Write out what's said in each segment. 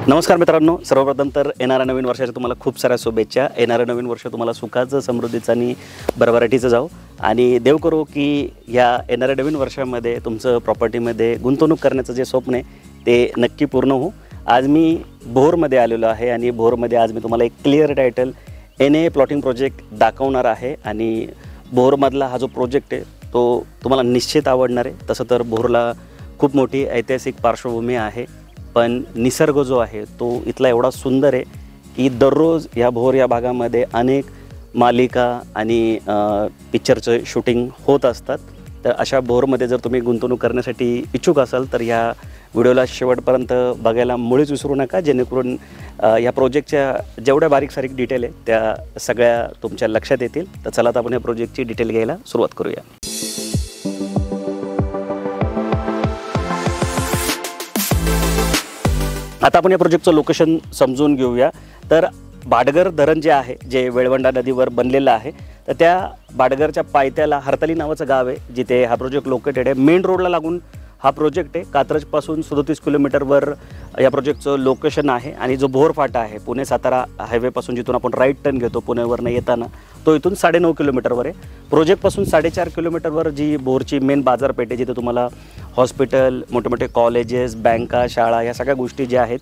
नमस्कार मित्रांनो, सर्वप्रथम तर येणाऱ्या नवीन वर्षाच्या तुम्हाला खूप साऱ्या शुभेच्छा। येणारं नवीन वर्ष तुम्हाला सुखाचं, समृद्धीचं आणि भरभराटीचं जावो आणि देव करो की या येणाऱ्या नवीन वर्षामध्ये तुमचं प्रॉपर्टीमध्ये गुंतवणूक करण्याचं जे स्वप्न आहे ते नक्की पूर्ण हो। आज मी भोरमध्ये आलेलो आहे आणि भोरमध्ये आज मी तुम्हाला एक clear title NA plotting project दाखवणार आहे आणि भोरमधला हा जो प्रोजेक्ट आहे तो तुम्हाला निश्चित आवडणार आहे। तसं तर भोरला खूप मोठी ऐतिहासिक पार्श्वभूमी आहे, पण निसर्ग जो आहे तो इथला एवढा सुंदर आहे की दररोज या भोर या भागामध्ये अनेक मालिका आणि पिक्चरचं शूटिंग होत असतात। तर अशा भोरमध्ये जर तुम्ही गुंतवणूक करण्यासाठी इच्छुक असाल तर या व्हिडिओला शेवटपर्यंत बघायला मुळीच विसरू नका, जेणेकरून या प्रोजेक्टच्या जेवढ्या बारीक सारीक डिटेल आहे त्या सगळ्या तुमच्या लक्षात येतील। तर चला आता आपण या प्रोजेक्टची डिटेल घ्यायला सुरुवात करूया। आता आपण या प्रोजेक्टचं लोकेशन समजून घेऊया। तर भाटघर धरण जे आहे, जे वेळवंडा नदीवर बनलेलं आहे, तर त्या भाटघरच्या पायथ्याला हरताली नावाचं गाव आहे जिथे हा प्रोजेक्ट लोकेटेड आहे। मेन रोडला लागून हा प्रोजेक्ट आहे। कात्रजपासून 37 किलोमीटरवर या प्रोजेक्टचं लोकेशन आहे आणि जो भोर फाटा आहे पुणे सातारा हायवेपासून जिथून आपण राईट टर्न घेतो पुण्यावरनं येताना, तो इथून 9.5 किलोमीटरवर आहे। प्रोजेक्टपासून 4.5 किलोमीटरवर जी भोरची मेन बाजारपेठ आहे, जिथे तुम्हाला हॉस्पिटल, मोठे मोठे कॉलेजेस, बँका, शाळा या सगळ्या गोष्टी ज्या आहेत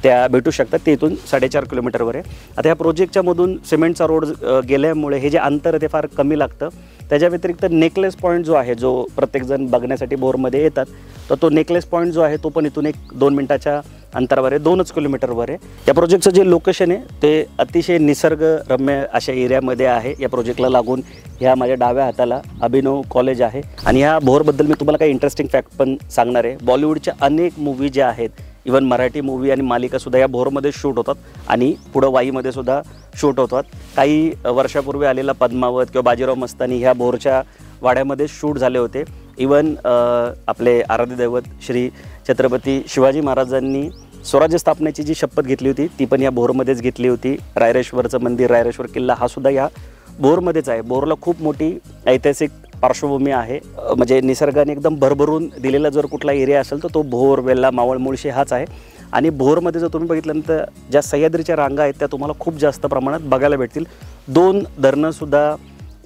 त्या भेटू शकतात, ते इथून 4.5 किलोमीटरवर आहे। आता ह्या प्रोजेक्टच्या मधून सिमेंटचा रोड गेल्यामुळे हे जे अंतर आहे ते फार कमी लागतं। त्याच्या व्यतिरिक्त नेकलेस पॉईंट जो आहे, जो प्रत्येकजण बघण्यासाठी भोरमध्ये येतात, तर तो नेकलेस पॉईंट जो आहे तो पण इथून 1-2 मिनिटाच्या अंतरावर आहे, 2च किलोमीटरवर आहे। या प्रोजेक्टचं जे लोकेशन आहे ते अतिशय निसर्गरम्य अशा एरियामध्ये आहे। या प्रोजेक्टला लागून ह्या माझ्या डाव्या हाताला अभिनव कॉलेज आहे आणि ह्या भोरबद्दल मी तुम्हाला काही इंटरेस्टिंग फॅक्ट पण सांगणार आहे। बॉलिवूडच्या अनेक मूवी ज्या आहेत, इवन मराठी मूवी आणि मालिकासुद्धा या भोरमध्ये शूट होतात आणि पुढं वाईमध्ये सुद्धा शूट होतात। काही वर्षापूर्वी आलेला पद्मावत किंवा बाजीराव मस्तानी ह्या भोरच्या वाड्यामध्ये शूट झाले होते। इवन आपले आराध्य दैवत श्री छत्रपती शिवाजी महाराजांनी स्वराज्य स्थापनेची जी शपथ घेतली होती ती पण या भोरमध्येच घेतली होती। रायरेश्वरचं मंदिर, रायरेश्वर किल्ला हा सुद्धा या भोरमध्येच आहे। भोरला खूप मोठी ऐतिहासिक पार्श्वभूमी आहे, म्हणजे निसर्गाने एकदम भरभरून दिलेला जर कुठला एरिया असेल तर तो भोर, वेल्हा, मावळ, मुळशी हाच आहे। आणि भोरमध्ये जर तुम्ही बघितल्यानंतर ज्या सह्याद्रीच्या रांगा आहेत त्या तुम्हाला खूप जास्त प्रमाणात बघायला भेटतील। 2 धरणंसुद्धा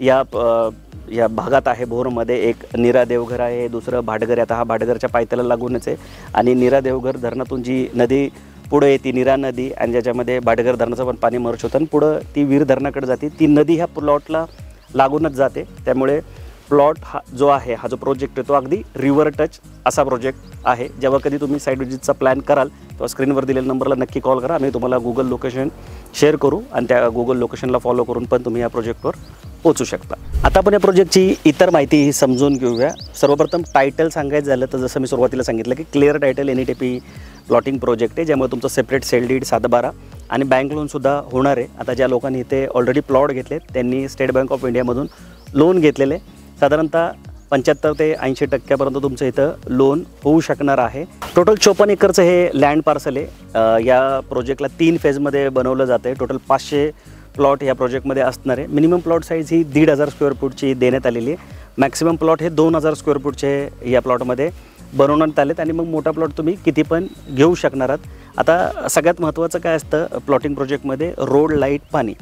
या भागात आहे भोरमध्ये। एक नीरा देवघर आहे, दुसरं भाटघर आहे। आता हा भाटघरच्या पायथ्याला लागूनच आहे आणि नीरा देवघर धरणातून जी नदी पुढे येते नीरा नदी, आणि ज्याच्यामध्ये भाटघर धरणाचं पण पाणी मर्ज होतं आणि पुढं ती वीर धरणाकडे जाते, ती नदी ह्या प्लॉटला लागूनच जाते। त्यामुळे प्लॉट हा जो आहे, हा जो प्रोजेक्ट आहे तो अगदी रिव्हर टच असा प्रोजेक्ट आहे। जेव्हा कधी तुम्ही साईट विजिटचा प्लॅन कराल तेव्हा स्क्रीनवर दिलेल्या नंबरला नक्की कॉल करा, आम्ही तुम्हाला गुगल लोकेशन शेअर करू आणि त्या गुगल लोकेशनला फॉलो करून पण तुम्ही या प्रोजेक्टवर पोहोचू शकता। आता आपण या प्रोजेक्टची इतर माहिती समजून घेऊया। सर्वप्रथम टायटल सांगायचं झालं तर जसं मी सुरुवातीला सांगितलं की clear title NATP plotting project आहे, ज्यामुळे तुमचं सेपरेट सेल डीड, 7/12 आणि बँक लोनसुद्धा होणार आहे। आता ज्या लोकांनी इथे ऑलरेडी प्लॉट घेतलेत त्यांनी स्टेट बँक ऑफ इंडियामधून लोन घेतलेले, साधारणतः 75 ते 80% तुमचं इथं लोन होऊ शकणार आहे। टोटल 54 एकरचं हे लँड पार्सल आहे। या प्रोजेक्टला 3 फेजमध्ये बनवलं जातं आहे। टोटल 500 प्लॉट या प्रोजेक्टमध्ये असणार आहे। मिनिमम प्लॉट साईज ही 1,500 स्क्वेअर फूटची देण्यात आलेली आहे। मॅक्सिमम प्लॉट हे 2,000 स्क्वेअर फूटचे या प्लॉटमध्ये बनवण्यात आलेत आणि मग मोठा प्लॉट तुम्ही किती पण घेऊ शकणार आहात। आता सगळ्यात महत्त्वाचं काय असतं प्लॉटिंग प्रोजेक्टमध्ये, रोड, लाईट, पाणी।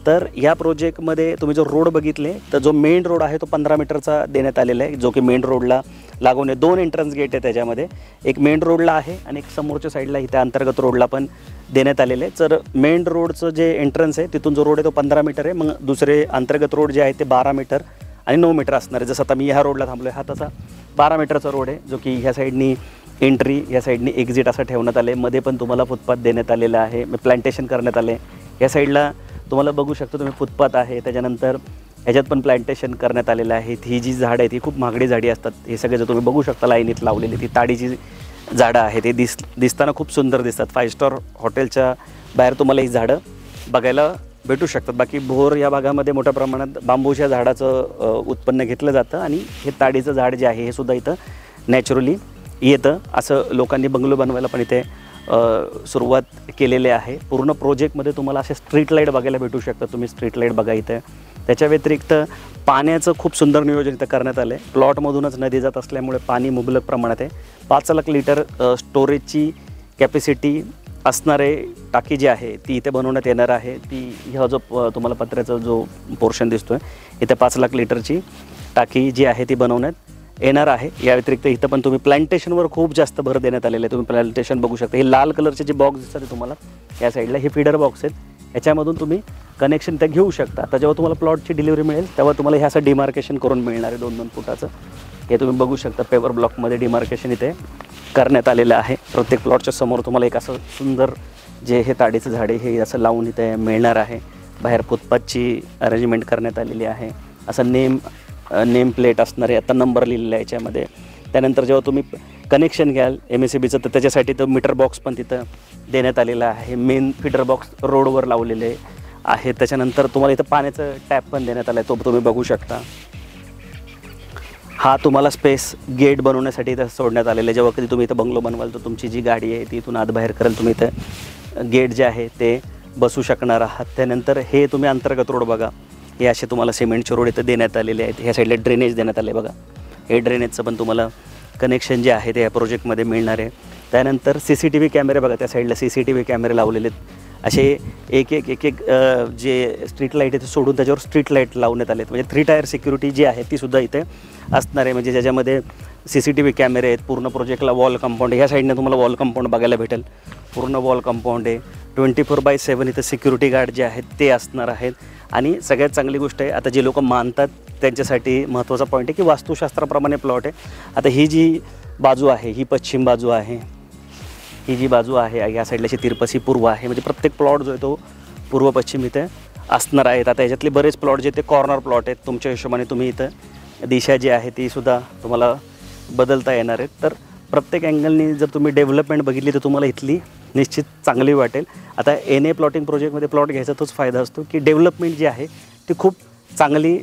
तर या प्रोजेक्टमध्ये तुम्ही जो रोड बघितले तर जो मेन रोड आहे तो 15 मीटरचा देण्यात आलेला आहे, जो की मेन रोडला लागून आहे। 2 एंट्रन्स गेट आहे त्याच्यामध्ये, एक मेन रोडला आहे आणि एक समोरच्या साईडला इथे अंतर्गत रोडला पण देण्यात आलेले आहे। तर मेन रोडचं जे एंट्रन्स आहे तिथून जो रोड आहे तो 15 मीटर आहे, मग दुसरे अंतर्गत रोड जे आहे ते 12 मीटर आणि 9 मीटर असणार आहे। जसं आता मी ह्या रोडला थांबलो आहे, हा तसा 12 मीटरचा रोड आहे, जो की ह्या साईडनी एंट्री, ह्या साईडनी एक्झिट असं ठेवण्यात आले। मध्ये पण तुम्हाला फुटपाथ देण्यात आलेला आहे, प्लांटेशन करण्यात आले। या साईडला तुम्हाला बघू शकता तुम्ही फुटपाथ आहे, त्याच्यानंतर ह्याच्यात पण प्लांटेशन करण्यात आलेलं आहे। ही जी झाडं आहेत ही खूप महागडी झाडी असतात, हे सगळे जर तुम्ही बघू शकता लाईनीत लावलेली ती ताडीची झाडं आहेत, ते दिसताना खूप सुंदर दिसतात। 5 स्टार हॉटेलच्या बाहेर तुम्हाला ही झाडं बघायला भेटू शकतात। बाकी भोर या भागामध्ये मोठ्या प्रमाणात बांबूच्या झाडाचं उत्पन्न घेतलं जातं आणि हे ताडीचं झाड जे आहे हे सुद्धा इथं नॅचरली येतं। असं लोकांनी बंगलो बनवायला पण इथे सुरुवात केलेली आहे। पूर्ण प्रोजेक्टमध्ये तुम्हाला असे स्ट्रीट लाईट बघायला भेटू शकतात, तुम्ही स्ट्रीट लाईट बघा इथे। त्याच्या व्यतिरिक्त पाण्याचं खूप सुंदर नियोजन इथं करण्यात आलं आहे। प्लॉटमधूनच नदी जात असल्यामुळे पाणी मुबलक प्रमाणात आहे। 5 लाख लिटर स्टोरेजची कॅपॅसिटी असणारे टाकी जी आहे ती इथे बनवण्यात येणार आहे. ती हा जो तुम्हाला पत्र्याचा जो पोर्शन दिसतोय इथे 5 लाख लिटरची टाकी जी आहे ती बनवण्यात येणार आहे. या व्यतिरिक्त इथं पण तुम्ही प्लांटेशनवर खूप जास्त भर देण्यात आलेलं आहे. तुम्ही प्लांटेशन बघू शकता. हे लाल कलरचे जे बॉक्स दिसतात तुम्हाला या साईडला हे फीडर बॉक्स आहेत. याच्यामधून तुम्ही कनेक्शन ते घेऊ शकता. आता जेव्हा तुम्हाला प्लॉटची डिलिव्हरी मिळेल तेव्हा तुम्हाला हे असं डिमार्केशन करून मिळणार आहे 2-2 फुटाचं. हे तुम्ही बघू शकता पेपर ब्लॉकमध्ये डिमार्केशन इथे करण्यात आलेलं आहे. प्रत्येक प्लॉटच्या समोर तुम्हाला एक असं सुंदर जे हे ताडीचं झाड आहे हे असं लावून इथे मिळणार आहे. बाहेर फुटपाथची अरेंजमेंट करण्यात आलेली आहे. असं नेम प्लेट असणार आहे. आता नंबर लिहिलेला आहे याच्यामध्ये. त्यानंतर जेव्हा तुम्ही कनेक्शन घ्याल MSEBचं तर त्याच्यासाठी तो मीटर बॉक्स पण तिथं देण्यात आलेला आहे. मेन फीडर बॉक्स रोडवर लावलेले आहे. त्याच्यानंतर तुम्हाला इथं पाण्याचं टॅप पण देण्यात आला आहे. तो तुम्ही बघू शकता. हा तुम्हाला स्पेस गेट बनवण्यासाठी इथं सोडण्यात आलेलं आहे. जेव्हा कधी तुम्ही इथं बंगलो बनवाल तर तुमची जी गाडी आहे ती इथून आत बाहेर करेल तुम्ही इथं गेट जे आहे ते बसू शकणार आहात. त्यानंतर हे तुम्ही अंतर्गत रोड बघा. हे असे तुम्हाला सिमेंटचे रोड इथं देण्यात आलेले आहेत. ह्या साईडला ड्रेनेज देण्यात आले बघा. हे ड्रेनेजचं पण तुम्हाला कनेक्शन जे आहे ते या प्रोजेक्टमध्ये मिळणार आहे. त्यानंतर CCTV कॅमेरे बघा. त्या साईडला CCTV कॅमेरे लावलेले आहेत. असे एक जे स्ट्रीट लाईट आहे ते सोडून त्याच्यावर स्ट्रीट लाईट लावण्यात आले आहेत. म्हणजे 3 टायर सिक्युरिटी जी आहे ती सुद्धा इथे असणार आहे. म्हणजे ज्याच्यामध्ये CCTV कॅमेरे आहेत. पूर्ण प्रोजेक्टला वॉल कंपाऊंड. ह्या साईडने तुम्हाला वॉल कंपाऊंड बघायला भेटेल. पूर्ण वॉल कंपाऊंड आहे. 24/7 इथं सिक्युरिटी गार्ड जे आहेत ते असणार आहेत. आणि सगळ्यात चांगली गोष्ट आहे आता जे लोक मानतात त्यांच्यासाठी महत्त्वाचा पॉईंट आहे की वास्तुशास्त्राप्रमाणे प्लॉट आहे. आता ही जी बाजू आहे ही पश्चिम बाजू आहे. ही जी बाजू आहे या साईडला तिरपस ही पूर्व आहे. म्हणजे प्रत्येक प्लॉट जो आहे तो पूर्व पश्चिम इथे असणार आहेत. आता याच्यातले बरेच प्लॉट जे ते कॉर्नर प्लॉट आहेत. तुमच्या हिशोबाने तुम्ही इथं दिशा जी आहे ती सुद्धा तुम्हाला बदलता येणार आहेत. तर प्रत्येक अँगलनी जर तुम्ही डेव्हलपमेंट बघितली तर तुम्हाला इथली निश्चित चांगली वाटेल. आता NA प्लॉटिंग प्रोजेक्टमध्ये प्लॉट घ्यायचा तोच फायदा असतो की डेव्हलपमेंट जी आहे ती खूप चांगली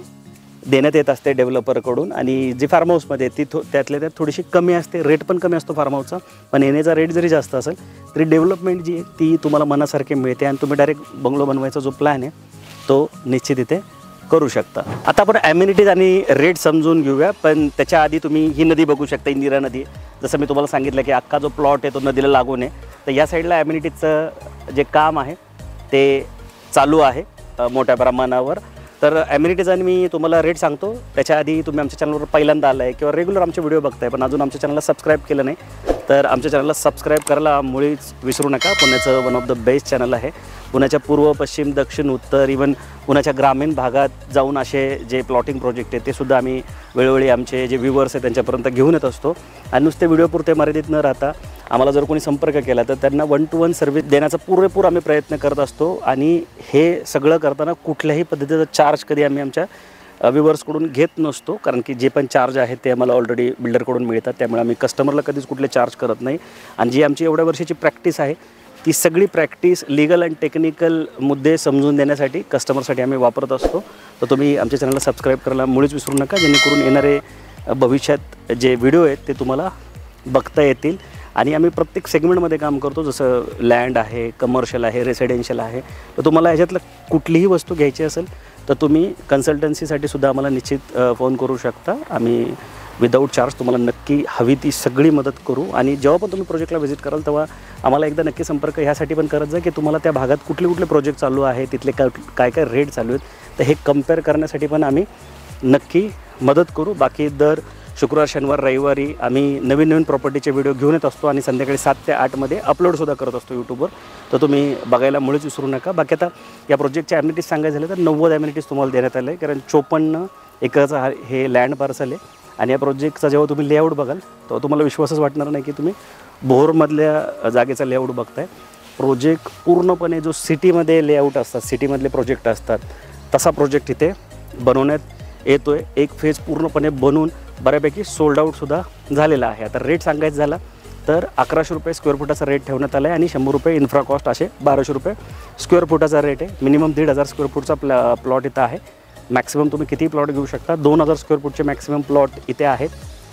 देण्यात येत असते डेव्हलपरकडून. आणि जी फार्म हाऊसमध्ये ती त्यातल्या त्यात थोडीशी कमी असते. रेट पण कमी असतो फार्म हाऊसचा. पण NAचा रेट जरी जास्त असेल तरी डेव्हलपमेंट जी आहे ती तुम्हाला मनासारखी मिळते. आणि तुम्ही डायरेक्ट बंगलो बनवायचा जो प्लॅन आहे तो निश्चित इथे करू शकता. आता आपण ॲम्युनिटीज आणि रेट समजून घेऊया. पण त्याच्या आधी तुम्ही ही नदी बघू शकता. इंदिरा नदी. जसं मी तुम्हाला सांगितलं की अख्खा जो प्लॉट आहे तो नदीला लागून आहे. तर या साईडला ॲम्युनिटीजचं जे काम आहे ते चालू आहे मोठ्या प्रमाणावर. तर ॲम्युनिटीज आणि मी तुम्हाला रेट सांगतो. त्याच्या आधी तुम्ही आमच्या चॅनलवर पहिल्यांदा आला आहे किंवा रेग्युलर आमचे व्हिडिओ बघताय पण अजून आमच्या चॅनलला सबस्क्राईब केलं नाही तर आमच्या चॅनलला सबस्क्राईब करायला मुळीच विसरू नका. पुण्याचं one of the best channel आहे. पुण्याच्या पूर्व, पश्चिम, दक्षिण, उत्तर, इवन पुण्याच्या ग्रामीण भागात जाऊन असे जे प्लॉटिंग प्रोजेक्ट आहेत ते सुद्धा आम्ही वेळोवेळी आमचे जे व्ह्यूवर्स आहेत त्यांच्यापर्यंत घेऊन येत असतो. आणि नुसते व्हिडिओपुरते मर्यादित न राहता आम्हाला जर कोणी संपर्क केला तर त्यांना 1-to-1 सर्व्हिस देण्याचा पुरेपूर आम्ही प्रयत्न करत असतो. आणि हे सगळं करताना कुठल्याही पद्धतीचा चार्ज कधी आम्ही आमच्या व्ह्यूवर्सकडून घेत नसतो. कारण की जे पण चार्ज आहेत ते आम्हाला ऑलरेडी बिल्डरकडून मिळतात. त्यामुळे आम्ही कस्टमरला कधीच कुठले चार्ज करत नाही. आणि जी आमची एवढ्या वर्षाची प्रॅक्टिस आहे ती सगळी प्रॅक्टिस लीगल अँड टेक्निकल मुद्दे समजून देण्यासाठी कस्टमरसाठी आम्ही वापरत असतो. तर तुम्ही आमच्या चॅनलला सबस्क्राईब करायला मुळीच विसरू नका. जेणेकरून येणारे भविष्यात जे व्हिडिओ आहेत ते तुम्हाला बघता येतील. आणि आम्ही प्रत्येक सेगमेंटमध्ये काम करतो. जसं लँड आहे, कमर्शियल आहे, रेसिडेन्शियल आहे. तर तुम्हाला ह्याच्यातलं कुठलीही वस्तू घ्यायची असेल तर तुम्ही कन्सल्टन्सीसाठी सुद्धा आम्हाला निश्चित फोन करू शकता. आम्ही विदाऊट चार्ज तुम्हाला नक्की हवी ती सगळी मदत करू. आणि जेव्हा पण तुम्ही प्रोजेक्टला व्हिजिट कराल तेव्हा आम्हाला एकदा नक्की संपर्क ह्यासाठी पण करत जा की तुम्हाला त्या भागात कुठले कुठले प्रोजेक्ट चालू आहे, तिथले काय काय रेट चालू आहेत तर हे कम्पेअर करण्यासाठी पण आम्ही नक्की मदत करू. बाकी दर शुक्रवार, शनिवार, रविवारी आम्ही नवीन प्रॉपर्टीचे व्हिडिओ घेऊन येत असतो आणि संध्याकाळी 7 ते 8 मध्ये अपलोडसुद्धा करत असतो यूट्यूबवर. तर तुम्ही बघायला मुळीच विसरू नका. बाकी आता या प्रोजेक्टच्या ॲम्युनिटीज सांगायचं झालं तर 90 ॲम्युनिटीज तुम्हाला देण्यात आले आहे. कारण 54 एकरचा हे लँड पार्सल आहे. आणि या प्रोजेक्टचा जेव्हा तुम्ही लेआउट बघाल तेव्हा तुम्हाला विश्वासच वाटणार नाही की तुम्ही भोरमधल्या जागेचा लेआउट बघताय. प्रोजेक्ट पूर्णपणे जो सिटीमध्ये लेआउट असतात, सिटीमधले प्रोजेक्ट असतात तसा प्रोजेक्ट इथे बनवण्यात येतो आहे. एक फेज पूर्णपणे बनवून बऱ्यापैकी सोल्ड आऊटसुद्धा झालेला आहे. आता रेट सांगायचं झाला तर 1100 रुपये स्क्वेअर फुटाचा रेट ठेवण्यात आला आहे. आणि 100 रुपये इन्फ्रा कॉस्ट असे 1200 रुपये स्क्वेअर फुटाचा रेट आहे. मिनिमम 1500 स्क्वेअर फुटचा प्लॉट इथं आहे. मॅक्सिमम तुम्ही कितीही प्लॉट घेऊ शकता. 2000 स्क्वेअर फुटचे मॅक्सिमम प्लॉट इथे आहेत.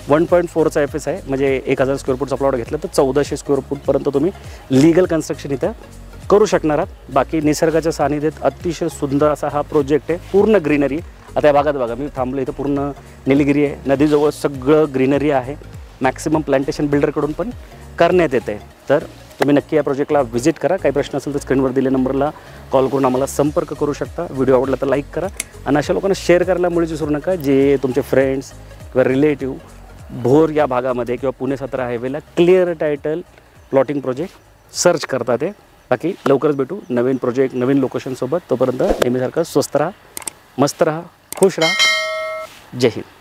1.4चा FS आहे. म्हणजे 1000 स्क्वेअर फुटचा प्लॉट घेतला तर 1400 स्क्वेअर फुटपर्यंत तुम्ही लीगल कन्स्ट्रक्शन इथं करू शकणार आहात. बाकी निसर्गाच्या सानिध्यात अतिशय सुंदर असा हा प्रोजेक्ट आहे. पूर्ण ग्रीनरी. आता या भागात बघा मी थांबलो इथं पूर्ण निलगिरी आहे. नदीजवळ सगळं ग्रीनरी आहे. मॅक्सिमम प्लांटेशन बिल्डरकडून पण करण्यात येते. तर तुम्ही नक्की या प्रोजेक्टला व्हिजिट करा. काही प्रश्न असेल तर स्क्रीनवर दिलेल्या नंबरला कॉल करून आम्हाला संपर्क करू शकता. व्हिडिओ आवडला तर लाईक करा आणि अशा लोकांना शेअर करायला मुळीच विसरू नका जे तुमचे फ्रेंड्स किंवा रिलेटिव्ह भोर या भागामध्ये किंवा पुणे 17 हायवेला clear title plotting project search करतात आहे. बाकी लवकरच भेटू नवीन प्रोजेक्ट नवीन लोकेशनसोबत. तोपर्यंत नेहमीसारखं स्वस्त राहा, मस्त राहा, खुश राहा. जय हिंद.